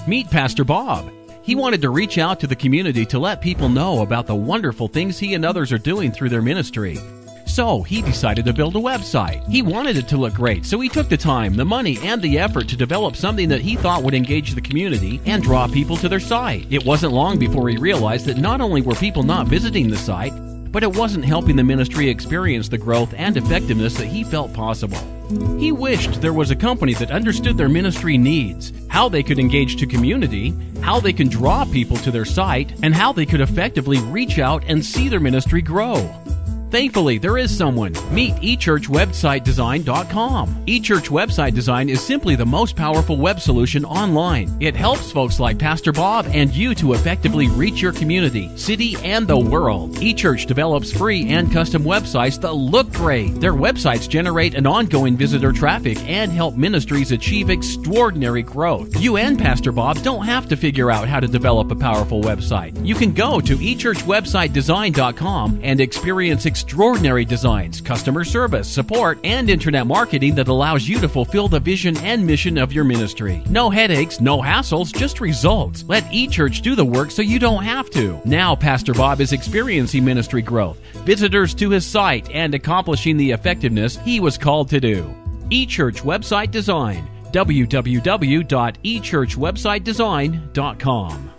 Meet Pastor Bob. He wanted to reach out to the community to let people know about the wonderful things he and others are doing through their ministry. So he decided to build a website. He wanted it to look great, so he took the time, the money, and the effort to develop something that he thought would engage the community and draw people to their site. It wasn't long before he realized that not only were people not visiting the site, but it wasn't helping the ministry experience the growth and effectiveness that he felt possible. He wished there was a company that understood their ministry needs, how they could engage to community, how they can draw people to their site, and how they could effectively reach out and see their ministry grow. Thankfully, there is someone. Meet eChurchWebsiteDesign.com. eChurch Website Design is simply the most powerful web solution online. It helps folks like Pastor Bob and you to effectively reach your community, city, and the world. eChurch develops free and custom websites that look great. Their websites generate an ongoing visitor traffic and help ministries achieve extraordinary growth. You and Pastor Bob don't have to figure out how to develop a powerful website. You can go to eChurchWebsiteDesign.com and experience extraordinary designs, customer service, support, and internet marketing that allows you to fulfill the vision and mission of your ministry. No headaches, no hassles, just results. Let eChurch do the work so you don't have to. Now Pastor Bob is experiencing ministry growth, visitors to his site, and accomplishing the effectiveness he was called to do. eChurch Website Design. www.echurchwebsitedesign.com